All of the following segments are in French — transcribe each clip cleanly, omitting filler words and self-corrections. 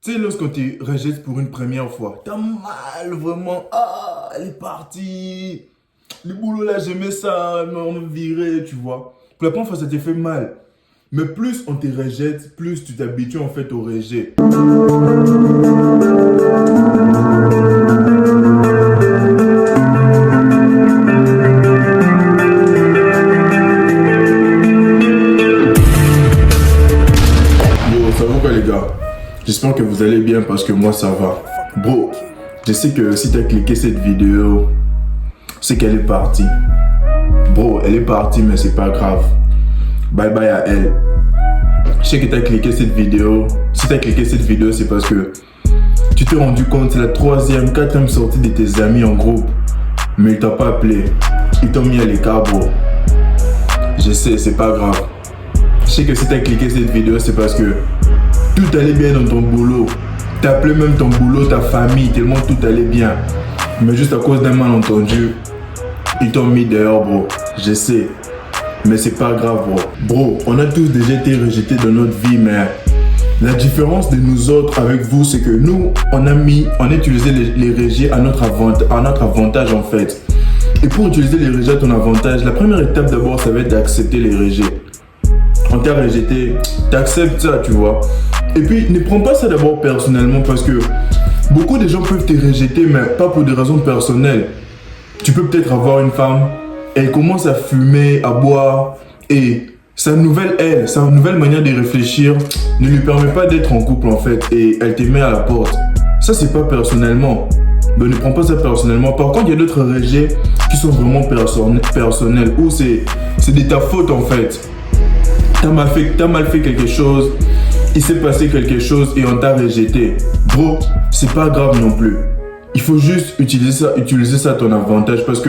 Tu sais, lorsqu'on te rejette pour une première fois, t'as mal, vraiment. Ah, elle est partie. Le boulot là, j'aimais ça, mais on me virait, tu vois. Pour la première fois, ça t'a fait mal. Mais plus on te rejette, plus tu t'habitues en fait au rejet. Yo, ça va quoi les gars? J'espère que vous allez bien parce que moi ça va. Bro, je sais que si t'as cliqué cette vidéo, c'est qu'elle est partie. Bro, elle est partie mais c'est pas grave. Bye bye à elle. Je sais que t'as cliqué cette vidéo. Si t'as cliqué cette vidéo, c'est parce que tu t'es rendu compte, c'est la 3e, 4e sortie de tes amis en groupe. Mais ils t'ont pas appelé. Ils t'ont mis à l'écart, bro. Je sais, c'est pas grave. Je sais que si t'as cliqué cette vidéo, c'est parce que tout allait bien dans ton boulot. T'as appelé même ton boulot, ta famille, tellement tout allait bien. Mais juste à cause d'un malentendu, ils t'ont mis dehors, bro. Je sais. Mais c'est pas grave, bro. Bro, on a tous déjà été rejetés dans notre vie, mais la différence de nous autres avec vous, c'est que nous, on a utilisé les rejets à notre avantage en fait. Et pour utiliser les rejets à ton avantage, la première étape d'abord, ça va être d'accepter les rejets. On t'a rejeté, t'acceptes ça, tu vois. Et puis, ne prends pas ça d'abord personnellement parce que beaucoup de gens peuvent te rejeter, mais pas pour des raisons personnelles. Tu peux peut-être avoir une femme, elle commence à fumer, à boire, et sa nouvelle manière de réfléchir ne lui permet pas d'être en couple en fait, et elle te met à la porte. Ça, c'est pas personnellement. Mais ne prends pas ça personnellement. Par contre, il y a d'autres rejets qui sont vraiment personnels, où c'est de ta faute en fait. T'as mal fait quelque chose, il s'est passé quelque chose et on t'a rejeté. Bro, c'est pas grave non plus. Il faut juste utiliser ça à ton avantage parce que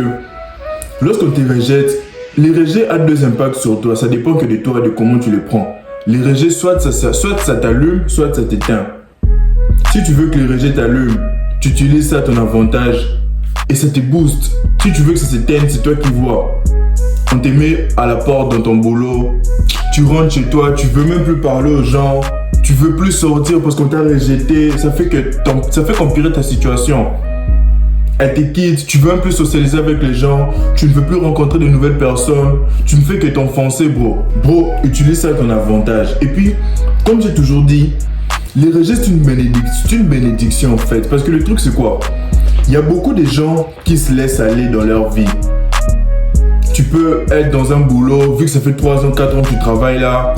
lorsqu'on te rejette, les rejets ont 2 impacts sur toi. Ça dépend que de toi et de comment tu les prends. Les rejets, soit ça t'allume, soit ça t'éteint. Si tu veux que les rejets t'allument, tu utilises ça à ton avantage et ça te booste. Si tu veux que ça s'éteigne, c'est toi qui vois. On te met à la porte dans ton boulot, tu rentres chez toi, tu veux même plus parler aux gens, tu veux plus sortir parce qu'on t'a rejeté, ça fait qu'empirer ta situation. Elle te quitte, tu veux un peu socialiser avec les gens, tu ne veux plus rencontrer de nouvelles personnes, tu ne fais que t'enfoncer, bro. Bro, utilise ça à ton avantage. Et puis, comme j'ai toujours dit, les rejets c'est une bénédiction en fait. Parce que le truc c'est quoi? Il y a beaucoup de gens qui se laissent aller dans leur vie. Tu peux être dans un boulot, vu que ça fait 3 ans, 4 ans que tu travailles là.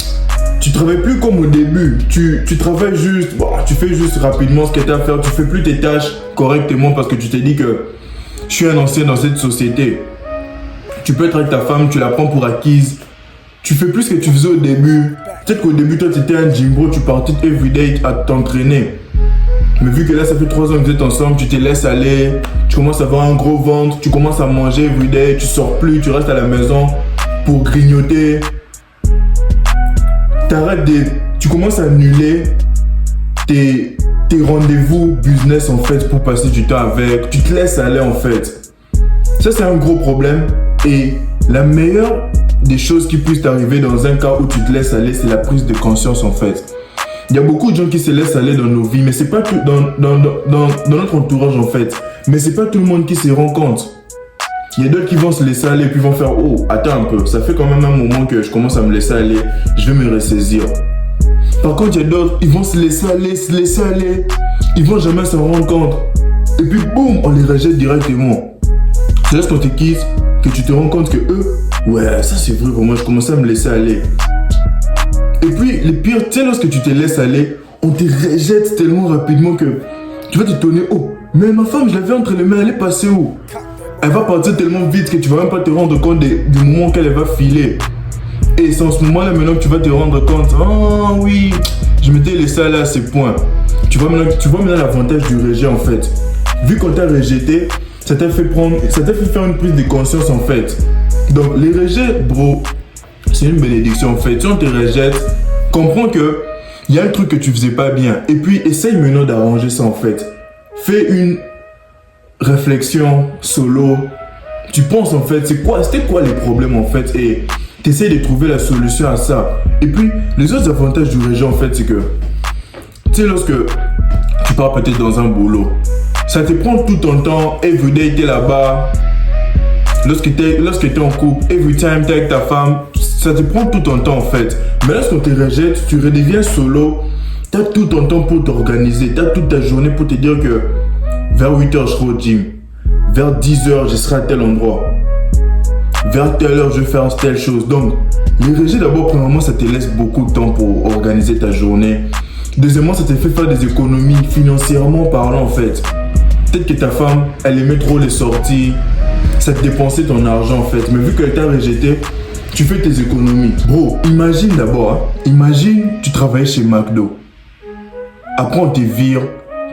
Tu travailles plus comme au début, tu travailles juste, tu fais juste rapidement ce que tu as à faire, tu fais plus tes tâches correctement parce que tu t'es dit que je suis un ancien dans cette société. Tu peux être avec ta femme, tu la prends pour acquise, tu fais plus ce que tu faisais au début. Peut-être qu'au début toi tu étais un gym bro, tu partais everyday à t'entraîner. Mais vu que là ça fait 3 ans que vous êtes ensemble, tu te laisses aller, tu commences à avoir un gros ventre, tu commences à manger everyday, tu sors plus, tu restes à la maison pour grignoter. Tu commences à annuler tes rendez-vous business en fait pour passer du temps avec. Tu te laisses aller en fait. Ça c'est un gros problème et la meilleure des choses qui puissent t'arriver dans un cas où tu te laisses aller, c'est la prise de conscience en fait. Il y a beaucoup de gens qui se laissent aller dans nos vies, mais c'est pas tout dans notre entourage en fait. Mais c'est pas tout le monde qui se rend compte. Il y a d'autres qui vont se laisser aller et puis vont faire « Oh, attends un peu, ça fait quand même un moment que je commence à me laisser aller, je vais me ressaisir. » Par contre, il y a d'autres, ils vont se laisser aller, ils vont jamais s'en rendre compte. Et puis boum, on les rejette directement. C'est lorsqu'on te quitte que tu te rends compte que eux, ouais, ça c'est vrai pour moi, je commence à me laisser aller. Et puis, le pire, tu sais, lorsque tu te laisses aller, on te rejette tellement rapidement que tu vas te tourner « Oh, mais ma femme, je l'avais entre les mains, elle est passée où ?» Elle va partir tellement vite que tu vas même pas te rendre compte du moment qu'elle va filer. Et c'est en ce moment-là maintenant que tu vas te rendre compte. Ah oui, je m'étais laissé aller à ces points. Tu vois maintenant l'avantage du rejet en fait. Vu qu'on t'a rejeté, ça t'a fait faire une prise de conscience en fait. Donc les rejets, bro, c'est une bénédiction en fait. Si on te rejette, comprends que il y a un truc que tu faisais pas bien. Et puis essaye maintenant d'arranger ça en fait. Fais une réflexion solo, tu penses en fait c'était quoi les problèmes en fait et tu essaies de trouver la solution à ça. Et puis les autres avantages du rejet en fait c'est que Tu sais, lorsque tu pars peut-être dans un boulot, ça te prend tout ton temps, everyday t'es là-bas. Lorsque t'es en couple, every time t'es avec ta femme, ça te prend tout ton temps en fait. Mais lorsqu'on te rejette, tu redeviens solo, t'as tout ton temps pour t'organiser, t'as toute ta journée pour te dire que vers 8h je serai au gym, vers 10h je serai à tel endroit, vers telle heure je vais faire telle chose. Donc, les rejets d'abord, premièrement, ça te laisse beaucoup de temps pour organiser ta journée. Deuxièmement, ça te fait faire des économies financièrement parlant en fait. Peut-être que ta femme, elle aimait trop les sorties, ça te dépensait ton argent en fait. Mais vu qu'elle t'a rejeté, tu fais tes économies. Bro, imagine d'abord, imagine tu travaillais chez McDo. Après on te vire,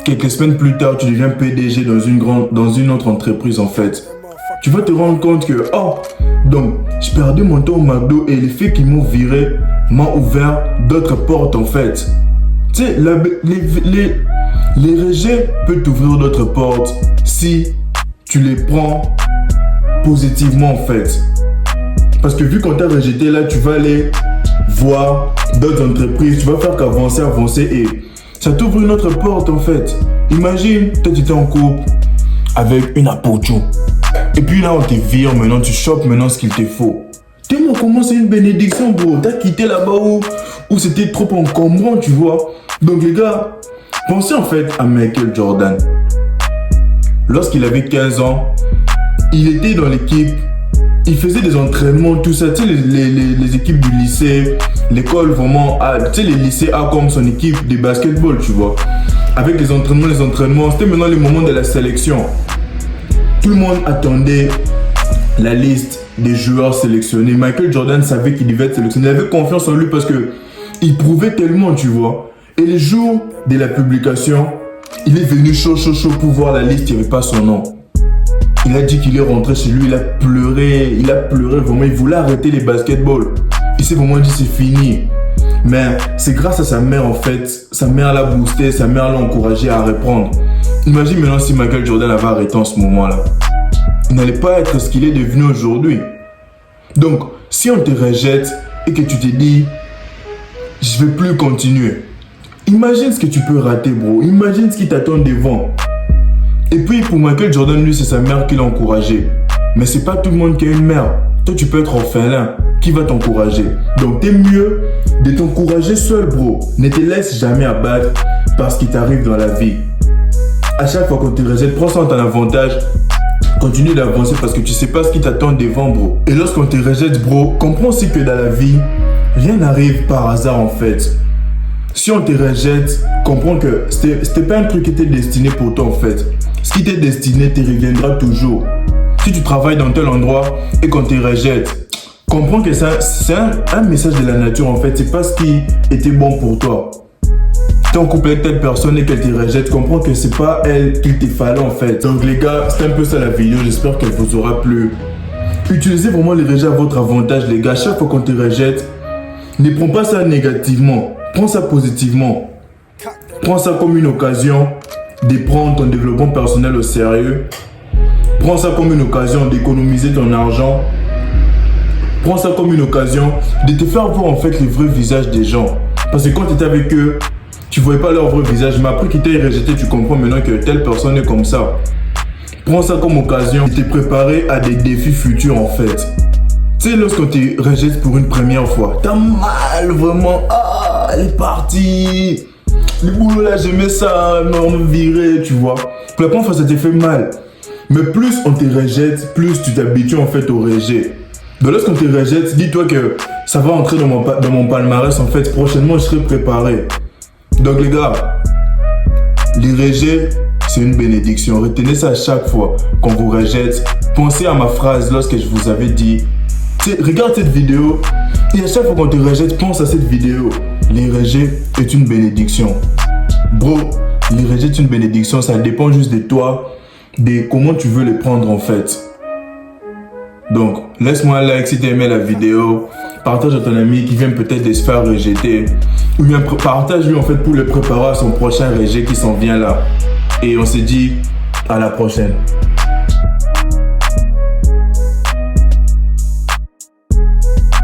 quelques semaines plus tard, tu deviens PDG dans une autre entreprise en fait. Tu vas te rendre compte que, oh, donc je perdais mon temps au McDo et le fait qu'ils m'ont viré m'a ouvert d'autres portes en fait. Tu sais, les rejets peuvent t'ouvrir d'autres portes si tu les prends positivement en fait. Parce que vu qu'on t'a rejeté là, tu vas aller voir d'autres entreprises, tu vas faire qu'avancer et ça t'ouvre une autre porte en fait. Imagine, toi tu étais en couple avec une apocho. Et puis là on te vire, maintenant tu chopes maintenant ce qu'il te faut. Tellement comment c'est une bénédiction bro. T'as quitté là-bas où c'était trop encombrant tu vois. Donc les gars, pensez en fait à Michael Jordan. Lorsqu'il avait 15 ans, il était dans l'équipe, il faisait des entraînements, tout ça, tu sais, les équipes du lycée, l'école vraiment, tu sais, les lycées A comme son équipe de basketball, tu vois. Avec les entraînements, c'était maintenant le moment de la sélection. Tout le monde attendait la liste des joueurs sélectionnés. Michael Jordan savait qu'il devait être sélectionné, il avait confiance en lui parce que il prouvait tellement, tu vois. Et le jour de la publication, il est venu chaud pour voir la liste, il n'y avait pas son nom. Il a dit qu'il est rentré chez lui, il a pleuré vraiment, il voulait arrêter les basketballs. Il s'est vraiment dit c'est fini. Mais c'est grâce à sa mère en fait, sa mère l'a boosté, sa mère l'a encouragé à reprendre. Imagine maintenant si Michael Jordan avait arrêté en ce moment-là. Il n'allait pas être ce qu'il est devenu aujourd'hui. Donc, si on te rejette et que tu te dis, je vais plus continuer. Imagine ce que tu peux rater bro, imagine ce qui t'attend devant. Et puis pour Michael Jordan, lui c'est sa mère qui l'a encouragé. Mais c'est pas tout le monde qui a une mère. Toi tu peux être orphelin, qui va t'encourager? Donc t'es mieux de t'encourager seul bro. Ne te laisse jamais abattre par ce qui t'arrive dans la vie. À chaque fois qu'on te rejette, prends ça en ton avantage. Continue d'avancer parce que tu sais pas ce qui t'attend devant bro. Et lorsqu'on te rejette bro, comprends aussi que dans la vie, rien n'arrive par hasard en fait. Si on te rejette, comprends que c'était pas un truc qui était destiné pour toi en fait. Ce qui t'est destiné te reviendra toujours. Si tu travailles dans tel endroit et qu'on te rejette, comprends que c'est un message de la nature en fait. C'est pas ce qui était bon pour toi. T'es en couple avec telle personne et qu'elle te rejette, comprends que c'est pas elle qu'il te fallait en fait. Donc les gars, c'est un peu ça la vidéo. J'espère qu'elle vous aura plu. Utilisez vraiment les rejets à votre avantage les gars. Chaque fois qu'on te rejette, ne prends pas ça négativement. Prends ça positivement. Prends ça comme une occasion de prendre ton développement personnel au sérieux. Prends ça comme une occasion d'économiser ton argent. Prends ça comme une occasion de te faire voir en fait le vrai visage des gens. Parce que quand tu étais avec eux, tu ne voyais pas leur vrai visage. Mais après qu'ils t'aient rejeté, tu comprends maintenant que telle personne est comme ça. Prends ça comme occasion de te préparer à des défis futurs en fait. Tu sais, lorsqu'on te rejette pour une première fois, t'as mal vraiment. Ah, elle est partie. Le boulot là, j'aimais ça, mais on me virait, tu vois. Pour la première fois, ça te fait mal. Mais plus on te rejette, plus tu t'habitues en fait au rejet. Donc lorsqu'on te rejette, dis-toi que ça va entrer dans mon palmarès en fait. Prochainement, je serai préparé. Donc les gars, les rejets, c'est une bénédiction. Retenez ça à chaque fois qu'on vous rejette. Pensez à ma phrase lorsque je vous avais dit, regarde cette vidéo et à chaque fois qu'on te rejette, pense à cette vidéo. Les rejets est une bénédiction. Bro, les rejets est une bénédiction. Ça dépend juste de toi, de comment tu veux les prendre en fait. Donc, laisse-moi un like si tu as aimé la vidéo. Partage à ton ami qui vient peut-être de se faire rejeter. Ou bien partage-lui en fait pour le préparer à son prochain rejet qui s'en vient là. Et on se dit à la prochaine.